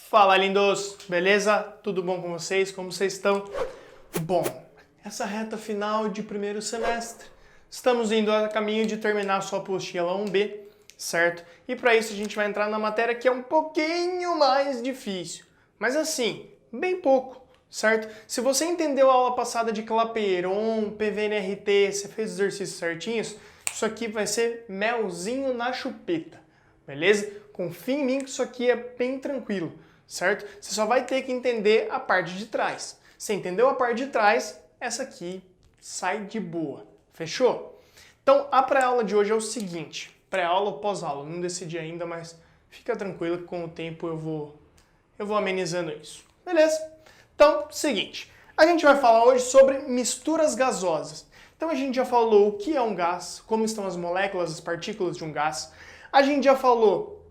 Fala, lindos! Beleza? Tudo bom com vocês? Como vocês estão? Bom, essa reta final de primeiro semestre, estamos indo a caminho de terminar a sua apostila 1B, certo? E para isso a gente vai entrar na matéria que é um pouquinho mais difícil, mas assim, bem pouco, certo? Se você entendeu a aula passada de Clapeyron, PVNRT, você fez os exercícios certinhos, isso aqui vai ser melzinho na chupeta, beleza? Confia em mim que isso aqui é bem tranquilo, certo? Você só vai ter que entender a parte de trás. Você entendeu a parte de trás, essa aqui sai de boa. Fechou? Então, a pré-aula de hoje é o seguinte. Pré-aula ou pós-aula? Não decidi ainda, mas fica tranquilo que com o tempo eu vou amenizando isso. Beleza? Então, seguinte. A gente vai falar hoje sobre misturas gasosas. Então, a gente já falou o que é um gás, como estão as moléculas, as partículas de um gás. A gente já falou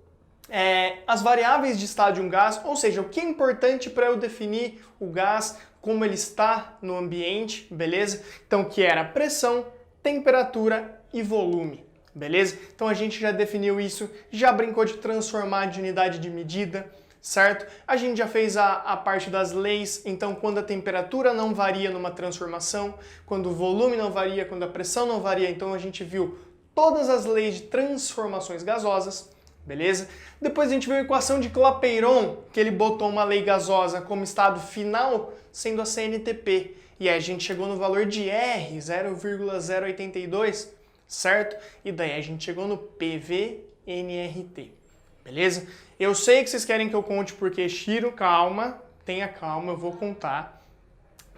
as variáveis de estado de um gás, ou seja, o que é importante para eu definir o gás, como ele está no ambiente, beleza? Então, que era pressão, temperatura e volume, beleza? Então, a gente já definiu isso, já brincou de transformar de unidade de medida, certo? A gente já fez a parte das leis, então, quando a temperatura não varia numa transformação, quando o volume não varia, quando a pressão não varia, então a gente viu todas as leis de transformações gasosas, beleza? Depois a gente viu a equação de Clapeyron, que ele botou uma lei gasosa como estado final, sendo a CNTP. E aí a gente chegou no valor de R, 0,082, certo? E daí a gente chegou no PVNRT, beleza? Eu sei que vocês querem que eu conte porque Shiro, calma, tenha calma, eu vou contar,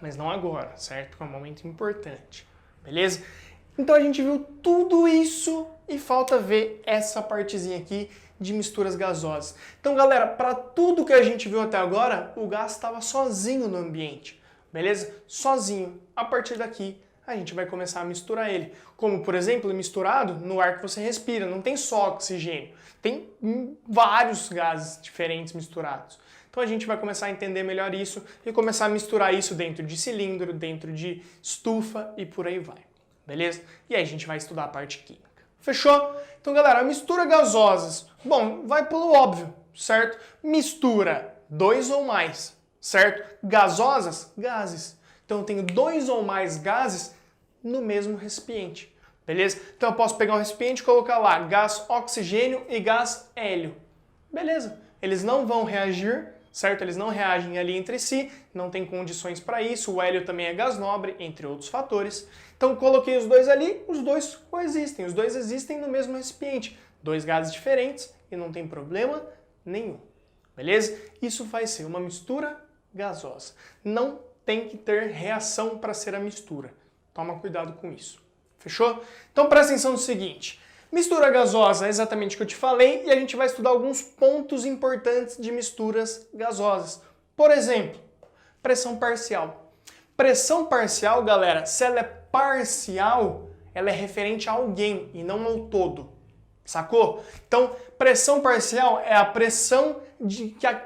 mas não agora, certo? Que é um momento importante, beleza? Então a gente viu tudo isso e falta ver essa partezinha aqui de misturas gasosas. Então, galera, para tudo que a gente viu até agora, o gás estava sozinho no ambiente, beleza? Sozinho. A partir daqui, a gente vai começar a misturar ele. Como, por exemplo, misturado no ar que você respira. Não tem só oxigênio, tem vários gases diferentes misturados. Então a gente vai começar a entender melhor isso e começar a misturar isso dentro de cilindro, dentro de estufa e por aí vai. Beleza? E aí a gente vai estudar a parte química. Fechou? Então, galera, mistura gasosas. Bom, vai pelo óbvio, certo? Mistura dois ou mais, certo? Gasosas, gases. Então, eu tenho dois ou mais gases no mesmo recipiente. Beleza? Então, eu posso pegar um recipiente e colocar lá gás oxigênio e gás hélio. Beleza? Eles não vão reagir, certo? Eles não reagem ali entre si, não tem condições para isso, o hélio também é gás nobre, entre outros fatores. Então coloquei os dois ali, os dois coexistem, os dois existem no mesmo recipiente. Dois gases diferentes e não tem problema nenhum, beleza? Isso vai ser uma mistura gasosa. Não tem que ter reação para ser a mistura. Toma cuidado com isso, fechou? Então presta atenção no seguinte. Mistura gasosa é exatamente o que eu te falei e a gente vai estudar alguns pontos importantes de misturas gasosas. Por exemplo, pressão parcial. Pressão parcial, galera, se ela é parcial, ela é referente a alguém e não ao todo. Sacou? Então, pressão parcial é a pressão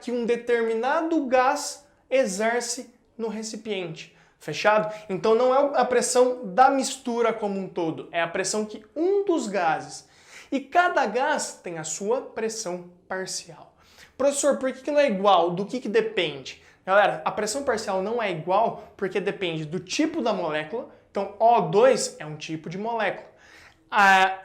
que um determinado gás exerce no recipiente. Fechado? Então não é a pressão da mistura como um todo, é a pressão que um dos gases. E cada gás tem a sua pressão parcial. Professor, por que não é igual? Do que depende? Galera, a pressão parcial não é igual porque depende do tipo da molécula. Então O2 é um tipo de molécula.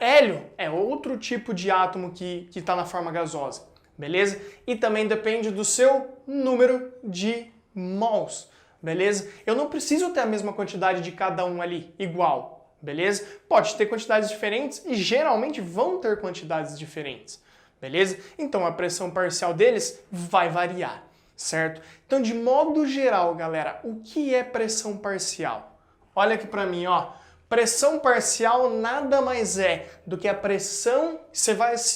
Hélio é outro tipo de átomo que está na forma gasosa. Beleza? E também depende do seu número de mols. Beleza? Eu não preciso ter a mesma quantidade de cada um ali, igual, beleza? Pode ter quantidades diferentes e geralmente vão ter quantidades diferentes, beleza? Então a pressão parcial deles vai variar, certo? Então, de modo geral, galera, o que é pressão parcial? Olha aqui pra mim, ó. Pressão parcial nada mais é do que a pressão,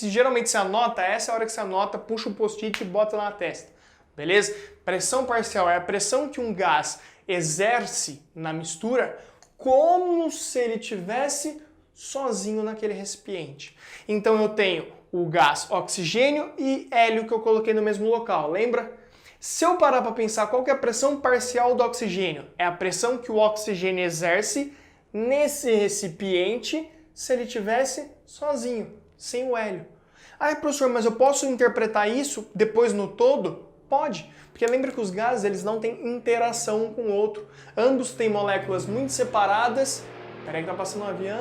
geralmente você anota, essa é a hora que você anota, puxa o post-it e bota na testa. Beleza? Pressão parcial é a pressão que um gás exerce na mistura como se ele tivesse sozinho naquele recipiente. Então eu tenho o gás oxigênio e hélio que eu coloquei no mesmo local, lembra? Se eu parar para pensar qual que é a pressão parcial do oxigênio, é a pressão que o oxigênio exerce nesse recipiente se ele tivesse sozinho, sem o hélio. Ah, professor, mas eu posso interpretar isso depois no todo? Pode, porque lembra que os gases eles não têm interação um com o outro. Ambos têm moléculas muito separadas. Peraí que tá passando um avião.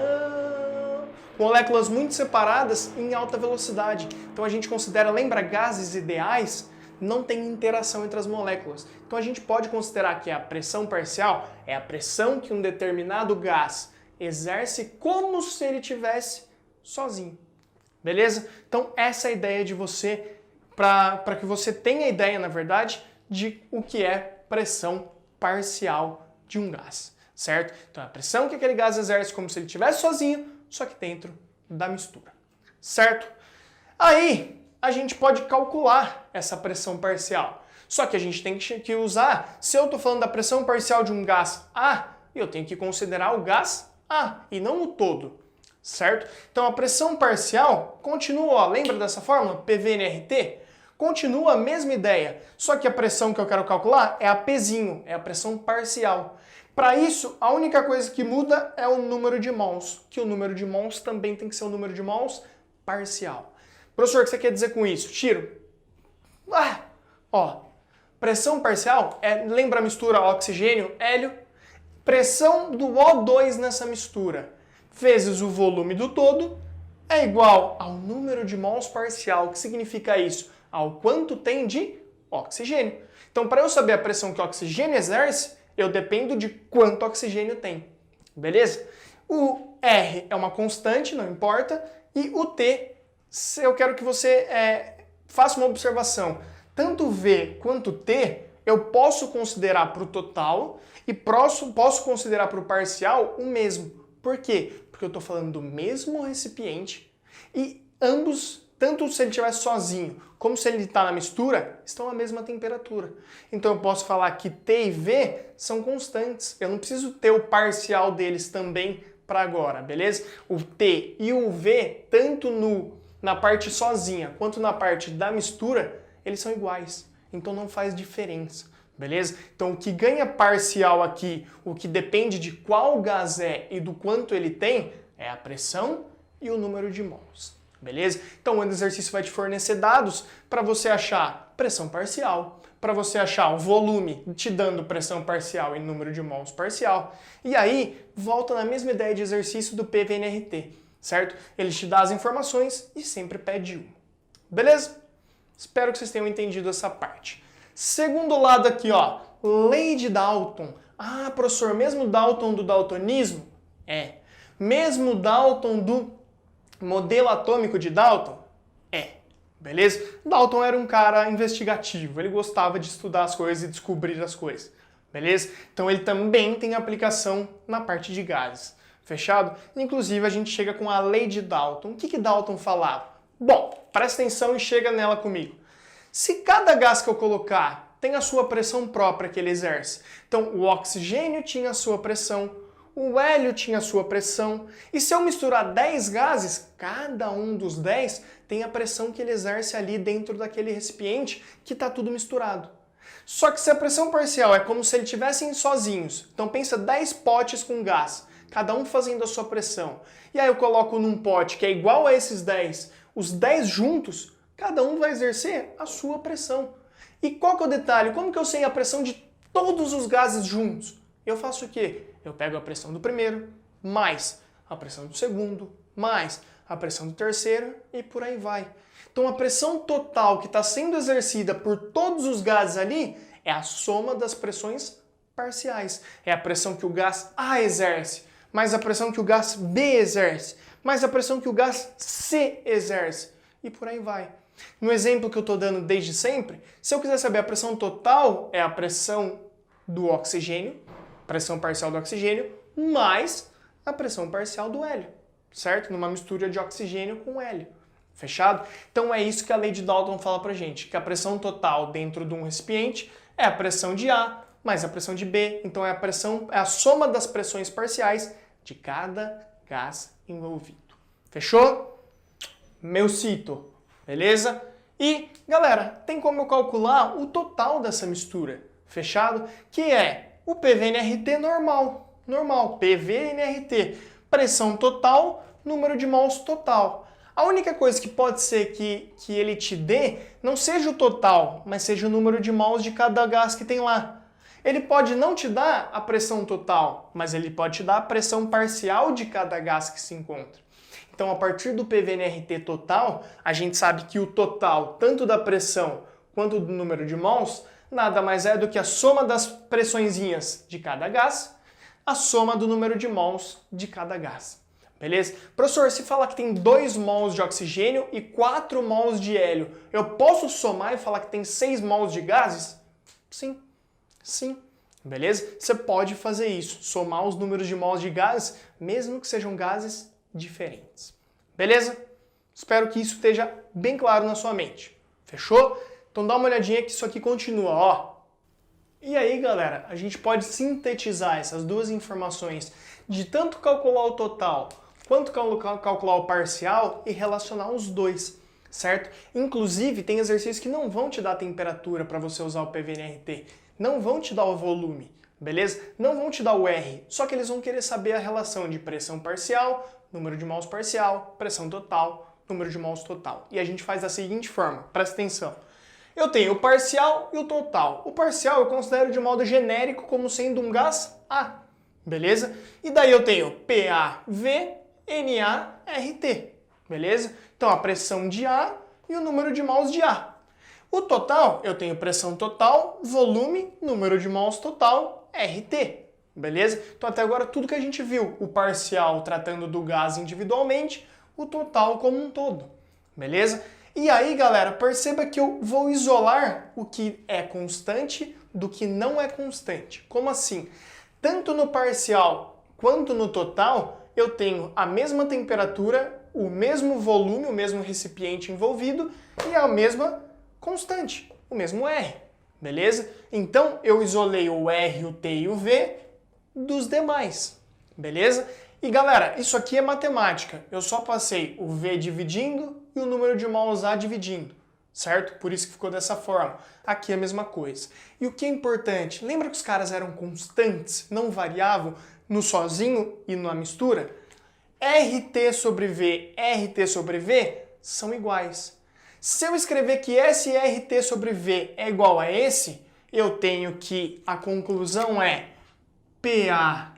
Moléculas muito separadas em alta velocidade. Então a gente considera, lembra, gases ideais não tem interação entre as moléculas. Então a gente pode considerar que a pressão parcial é a pressão que um determinado gás exerce como se ele tivesse sozinho. Beleza? Então essa é a ideia de você, para que você tenha ideia, na verdade, de o que é pressão parcial de um gás, certo? Então a pressão que aquele gás exerce como se ele estivesse sozinho, só que dentro da mistura, certo? Aí a gente pode calcular essa pressão parcial. Só que a gente tem que usar, se eu estou falando da pressão parcial de um gás A, eu tenho que considerar o gás A e não o todo, certo? Então a pressão parcial continua, ó, lembra dessa fórmula? PV/nRT? Continua a mesma ideia, só que a pressão que eu quero calcular é a Pzinho, é a pressão parcial. Para isso, a única coisa que muda é o número de mols, que o número de mols também tem que ser o número de mols parcial. Professor, o que você quer dizer com isso? Tiro. Pressão parcial, lembra a mistura oxigênio-hélio? Pressão do O2 nessa mistura vezes o volume do todo é igual ao número de mols parcial. O que significa isso? Ao quanto tem de oxigênio. Então, para eu saber a pressão que o oxigênio exerce, eu dependo de quanto oxigênio tem. Beleza? O R é uma constante, não importa, e o T, eu quero que você faça uma observação. Tanto V quanto T, eu posso considerar para o total e posso considerar para o parcial o mesmo. Por quê? Porque eu estou falando do mesmo recipiente e ambos, tanto se ele estiver sozinho como se ele está na mistura, estão à mesma temperatura. Então eu posso falar que T e V são constantes. Eu não preciso ter o parcial deles também para agora, beleza? O T e o V, tanto na parte sozinha quanto na parte da mistura, eles são iguais. Então não faz diferença, beleza? Então o que ganha parcial aqui, o que depende de qual gás é e do quanto ele tem, é a pressão e o número de mols. Beleza? Então o exercício vai te fornecer dados para você achar pressão parcial, para você achar o volume te dando pressão parcial e número de mols parcial. E aí, volta na mesma ideia de exercício do PV/nRT, certo? Ele te dá as informações e sempre pede uma. Beleza? Espero que vocês tenham entendido essa parte. Segundo lado aqui, ó, lei de Dalton. Ah, professor, mesmo Dalton do daltonismo? É. Mesmo Dalton do modelo atômico de Dalton? É. Beleza? Dalton era um cara investigativo, ele gostava de estudar as coisas e descobrir as coisas. Beleza? Então ele também tem aplicação na parte de gases. Fechado? Inclusive a gente chega com a lei de Dalton. O que Dalton falava? Bom, presta atenção e chega nela comigo. Se cada gás que eu colocar tem a sua pressão própria que ele exerce, então o oxigênio tinha a sua pressão, o hélio tinha a sua pressão, e se eu misturar 10 gases, cada um dos 10 tem a pressão que ele exerce ali dentro daquele recipiente que está tudo misturado. Só que se a pressão parcial é como se eles estivessem sozinhos, então pensa 10 potes com gás, cada um fazendo a sua pressão, e aí eu coloco num pote que é igual a esses 10, os 10 juntos, cada um vai exercer a sua pressão. E qual que é o detalhe? Como que eu sei a pressão de todos os gases juntos? Eu faço o quê? Eu pego a pressão do primeiro, mais a pressão do segundo, mais a pressão do terceiro e por aí vai. Então a pressão total que está sendo exercida por todos os gases ali é a soma das pressões parciais. É a pressão que o gás A exerce, mais a pressão que o gás B exerce, mais a pressão que o gás C exerce e por aí vai. No exemplo que eu estou dando desde sempre, se eu quiser saber a pressão total, é a pressão do oxigênio, pressão parcial do oxigênio, mais a pressão parcial do hélio, certo? Numa mistura de oxigênio com hélio. Fechado? Então é isso que a lei de Dalton fala pra gente, que a pressão total dentro de um recipiente é a pressão de A mais a pressão de B, então é a soma das pressões parciais de cada gás envolvido. Fechou? Meu cito. Beleza? E, galera, tem como eu calcular o total dessa mistura, fechado? Que é o PV/nRT normal, PV/nRT, pressão total, número de mols total. A única coisa que pode ser que ele te dê não seja o total, mas seja o número de mols de cada gás que tem lá. Ele pode não te dar a pressão total, mas ele pode te dar a pressão parcial de cada gás que se encontra. Então, a partir do PVNRT total, a gente sabe que o total, tanto da pressão quanto do número de mols, nada mais é do que a soma das pressõezinhas de cada gás, a soma do número de mols de cada gás. Beleza? Professor, se falar que tem 2 mols de oxigênio e 4 mols de hélio, eu posso somar e falar que tem 6 mols de gases? Sim. Sim. Beleza? Você pode fazer isso, somar os números de mols de gases, mesmo que sejam gases diferentes. Beleza? Espero que isso esteja bem claro na sua mente. Fechou? Então dá uma olhadinha que isso aqui continua, ó. E aí, galera, a gente pode sintetizar essas duas informações de tanto calcular o total quanto calcular o parcial e relacionar os dois, certo? Inclusive, tem exercícios que não vão te dar temperatura para você usar o PVNRT, não vão te dar o volume, beleza? Não vão te dar o R, só que eles vão querer saber a relação de pressão parcial, número de mols parcial, pressão total, número de mols total. E a gente faz da seguinte forma, presta atenção. Eu tenho o parcial e o total. O parcial eu considero de modo genérico como sendo um gás A, beleza? E daí eu tenho PAV, NA, RT, beleza? Então a pressão de A e o número de mols de A. O total, eu tenho pressão total, volume, número de mols total, RT, beleza? Então até agora tudo que a gente viu, o parcial tratando do gás individualmente, o total como um todo, beleza? E aí, galera, perceba que eu vou isolar o que é constante do que não é constante. Como assim? Tanto no parcial quanto no total, eu tenho a mesma temperatura, o mesmo volume, o mesmo recipiente envolvido e a mesma constante, o mesmo R, beleza? Então, eu isolei o R, o T e o V dos demais, beleza? E galera, isso aqui é matemática. Eu só passei o V dividindo e o número de mols A dividindo, certo? Por isso que ficou dessa forma. Aqui é a mesma coisa. E o que é importante, lembra que os caras eram constantes, não variavam no sozinho e na mistura? RT sobre V, RT sobre V são iguais. Se eu escrever que esse RT sobre V é igual a esse, eu tenho que a conclusão é PA,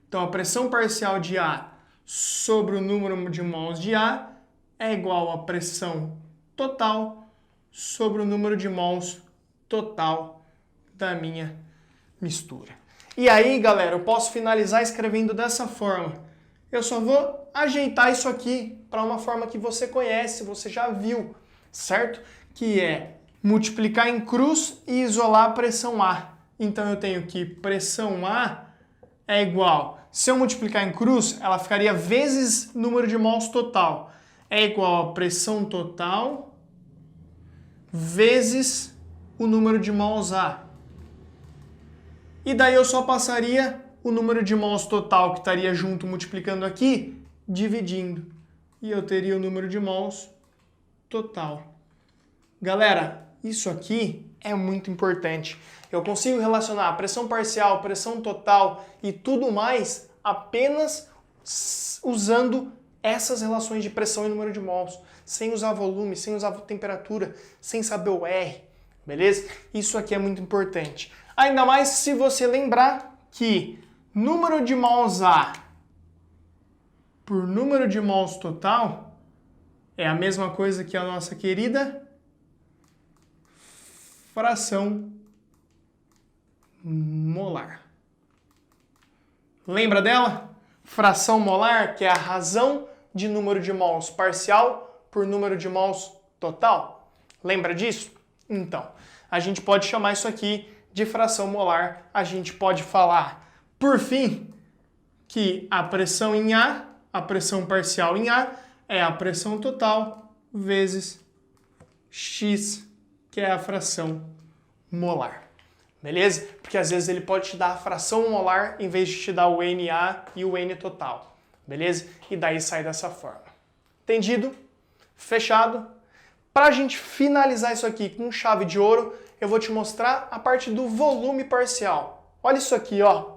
então a pressão parcial de A sobre o número de mols de A é igual à pressão total sobre o número de mols total da minha mistura. E aí, galera, eu posso finalizar escrevendo dessa forma. Eu só vou ajeitar isso aqui para uma forma que você conhece, você já viu, certo? Que é multiplicar em cruz e isolar a pressão A. Então eu tenho que pressão A é igual, se eu multiplicar em cruz, ela ficaria vezes número de mols total. É igual a pressão total vezes o número de mols A. E daí eu só passaria o número de mols total que estaria junto multiplicando aqui, dividindo. E eu teria o número de mols total. Galera, isso aqui é muito importante. Eu consigo relacionar pressão parcial, pressão total e tudo mais apenas usando essas relações de pressão e número de mols, sem usar volume, sem usar temperatura, sem saber o R, beleza? Isso aqui é muito importante. Ainda mais se você lembrar que número de mols A por número de mols total é a mesma coisa que a nossa querida fração molar. Lembra dela? Fração molar, que é a razão de número de mols parcial por número de mols total. Lembra disso? Então, a gente pode chamar isso aqui de fração molar. A gente pode falar, por fim, que a pressão em A, a pressão parcial em A, é a pressão total vezes X, que é a fração molar. Beleza? Porque às vezes ele pode te dar a fração molar em vez de te dar o NA e o N total. Beleza? E daí sai dessa forma. Entendido? Fechado? Para a gente finalizar isso aqui com chave de ouro, eu vou te mostrar a parte do volume parcial. Olha isso aqui, ó.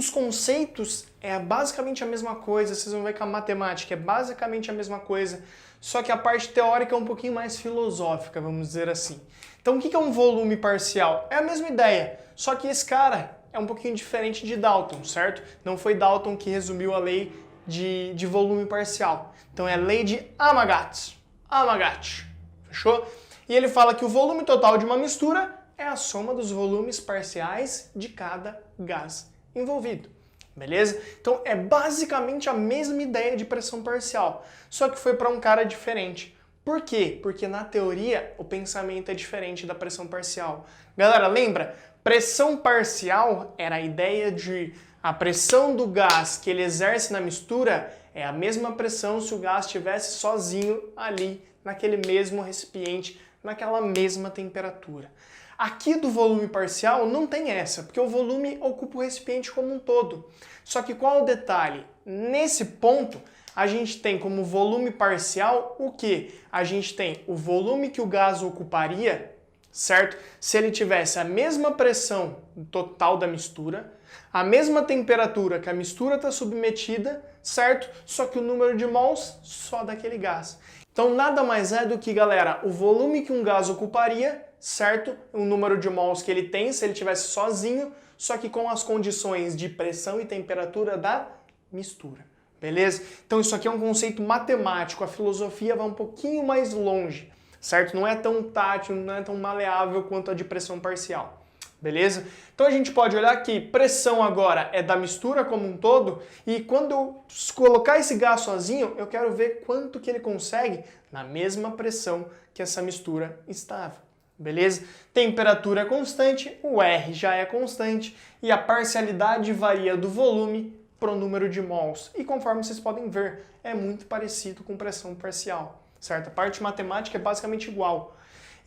Os conceitos é basicamente a mesma coisa, vocês vão ver que a matemática é basicamente a mesma coisa, só que a parte teórica é um pouquinho mais filosófica, vamos dizer assim. Então o que é um volume parcial? É a mesma ideia, só que esse cara é um pouquinho diferente de Dalton, certo? Não foi Dalton que resumiu a lei de volume parcial. Então é a lei de Amagat. Amagat. Fechou? E ele fala que o volume total de uma mistura é a soma dos volumes parciais de cada gás envolvido. Beleza? Então é basicamente a mesma ideia de pressão parcial, só que foi para um cara diferente. Por quê? Porque na teoria o pensamento é diferente da pressão parcial. Galera, lembra? Pressão parcial era a ideia de a pressão do gás que ele exerce na mistura é a mesma pressão se o gás estivesse sozinho ali naquele mesmo recipiente, naquela mesma temperatura. Aqui do volume parcial não tem essa, porque o volume ocupa o recipiente como um todo. Só que qual é o detalhe? Nesse ponto, a gente tem como volume parcial o quê? A gente tem o volume que o gás ocuparia, certo? Se ele tivesse a mesma pressão total da mistura, a mesma temperatura que a mistura está submetida, certo? Só que o número de mols só daquele gás. Então nada mais é do que, galera, o volume que um gás ocuparia, certo? O número de mols que ele tem se ele estivesse sozinho, só que com as condições de pressão e temperatura da mistura. Beleza? Então isso aqui é um conceito matemático, a filosofia vai um pouquinho mais longe, certo? Não é tão tátil, não é tão maleável quanto a de pressão parcial. Beleza? Então a gente pode olhar que pressão agora é da mistura como um todo, e quando eu colocar esse gás sozinho, eu quero ver quanto que ele consegue na mesma pressão que essa mistura estava. Beleza? Temperatura é constante, o R já é constante, e a parcialidade varia do volume para o número de mols. E conforme vocês podem ver, é muito parecido com pressão parcial, certo? A parte matemática é basicamente igual.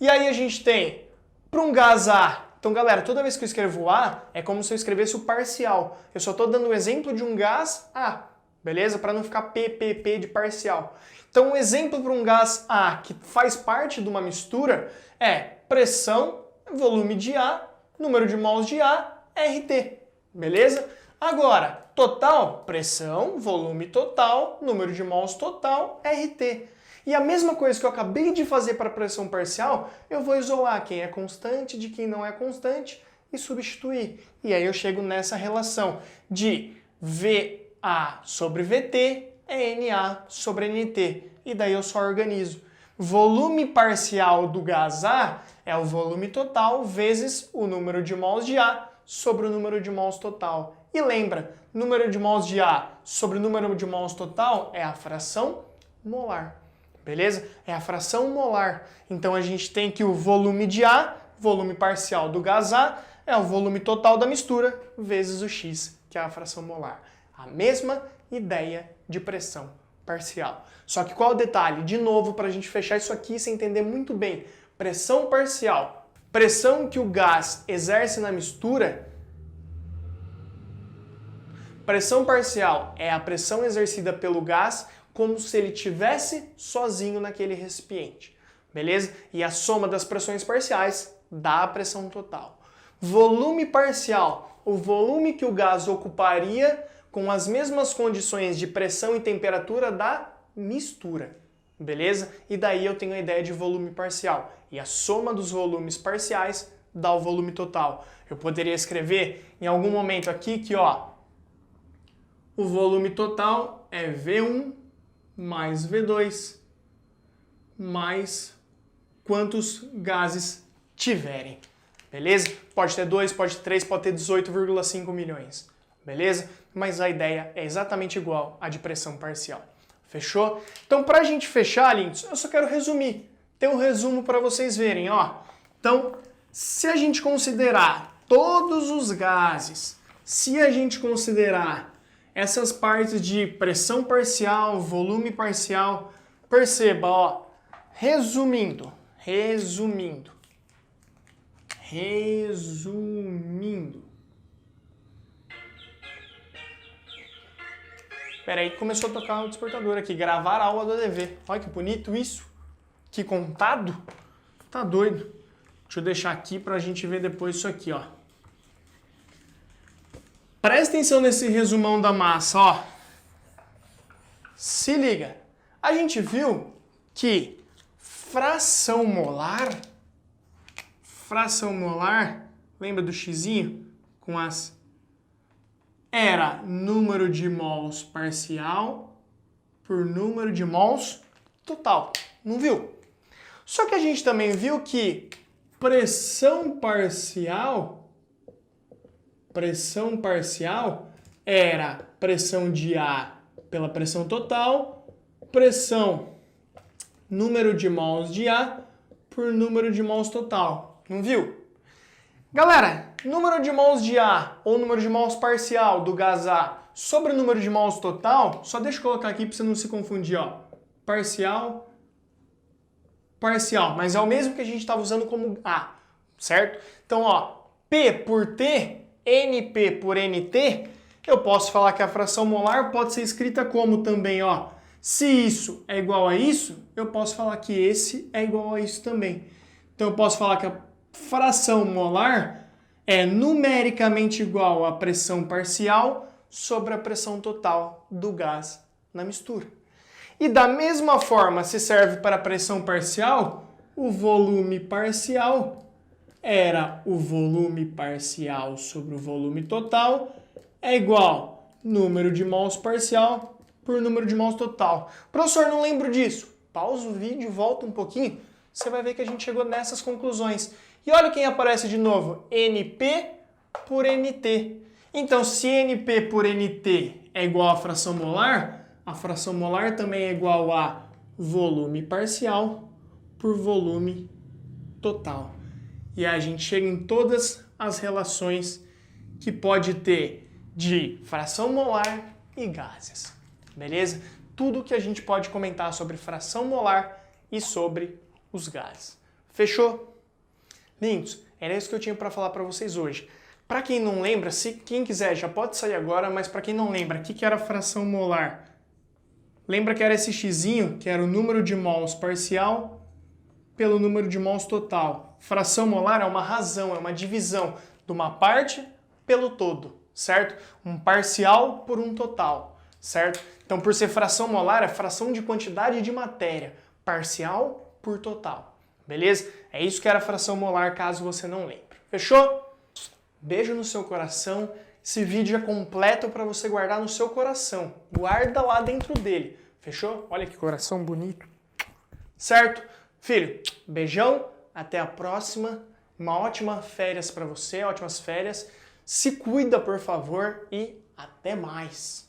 E aí a gente tem, para um gás A, então galera, toda vez que eu escrevo A, é como se eu escrevesse o parcial. Eu só estou dando o exemplo de um gás A, beleza? Para não ficar P de parcial. Então um exemplo para um gás A que faz parte de uma mistura é pressão, volume de A, número de mols de A, RT, beleza? Agora, total, pressão, volume total, número de mols total, RT. E a mesma coisa que eu acabei de fazer para a pressão parcial, eu vou isolar quem é constante de quem não é constante e substituir. E aí eu chego nessa relação de VA sobre VT é NA sobre NT. E daí eu só organizo. Volume parcial do gás A é o volume total vezes o número de mols de A sobre o número de mols total. E lembra, número de mols de A sobre o número de mols total é a fração molar. Beleza? É a fração molar. Então a gente tem que o volume de A, volume parcial do gás A, é o volume total da mistura vezes o X, que é a fração molar. A mesma ideia de pressão parcial. Só que qual é o detalhe? De novo, para a gente fechar isso aqui e se entender muito bem. Pressão parcial. Pressão que o gás exerce na mistura. Pressão parcial é a pressão exercida pelo gás como se ele estivesse sozinho naquele recipiente, beleza? E a soma das pressões parciais dá a pressão total. Volume parcial, o volume que o gás ocuparia com as mesmas condições de pressão e temperatura da mistura, beleza? E daí eu tenho a ideia de volume parcial. E a soma dos volumes parciais dá o volume total. Eu poderia escrever em algum momento aqui que, ó, o volume total é V1 mais V2 mais quantos gases tiverem, beleza? Pode ter 2, pode ter 3, pode ter 18,5 milhões, beleza? Mas a ideia é exatamente igual à de pressão parcial, fechou? Então, para a gente fechar, lindos, eu só quero resumir. Tem um resumo para vocês verem, ó. Então, se a gente considerar todos os gases, se a gente considerar essas partes de pressão parcial, volume parcial, perceba, ó, resumindo. Peraí, começou a tocar o despertador aqui, gravar a aula do ADV. Olha que bonito isso, que contado, tá doido. Deixa eu deixar aqui pra gente ver depois isso aqui, ó. Presta atenção nesse resumão da massa, ó. Se liga. A gente viu que fração molar, lembra do xizinho com as... Era número de mols parcial por número de mols total. Não viu? Só que a gente também viu que pressão parcial era pressão de A pela pressão total, número de mols de A por número de mols total. Não viu? Galera, número de mols de A ou número de mols parcial do gás A sobre o número de mols total, só deixa eu colocar aqui para você não se confundir, ó. Parcial, mas é o mesmo que a gente estava usando como A, certo? Então, ó, P por T, NP por NT, eu posso falar que a fração molar pode ser escrita como também, ó. Se isso é igual a isso, eu posso falar que esse é igual a isso também. Então, eu posso falar que a fração molar é numericamente igual à pressão parcial sobre a pressão total do gás na mistura. E da mesma forma, se serve para a pressão parcial, o volume parcial era o volume parcial sobre o volume total é igual número de mols parcial por número de mols total. Professor, não lembro disso. Pausa o vídeo, volta um pouquinho, você vai ver que a gente chegou nessas conclusões. E olha quem aparece de novo, NP por NT. Então, se NP por NT é igual à fração molar, a fração molar também é igual a volume parcial por volume total. E a gente chega em todas as relações que pode ter de fração molar e gases. Beleza? Tudo que a gente pode comentar sobre fração molar e sobre os gases. Fechou? Lindos, era isso que eu tinha para falar para vocês hoje. Para quem não lembra, quem quiser já pode sair agora, mas para quem não lembra, o que era fração molar? Lembra que era esse xizinho, que era o número de mols parcial pelo número de mols total. Fração molar é uma razão, é uma divisão de uma parte pelo todo, certo? Um parcial por um total, certo? Então, por ser fração molar, é fração de quantidade de matéria, parcial por total, beleza? É isso que era fração molar, caso você não lembre. Fechou? Beijo no seu coração. Esse vídeo é completo para você guardar no seu coração. Guarda lá dentro dele. Fechou? Olha que coração bonito. Certo? Filho, beijão. Até a próxima. Uma ótima férias para você. Ótimas férias. Se cuida, por favor. E até mais.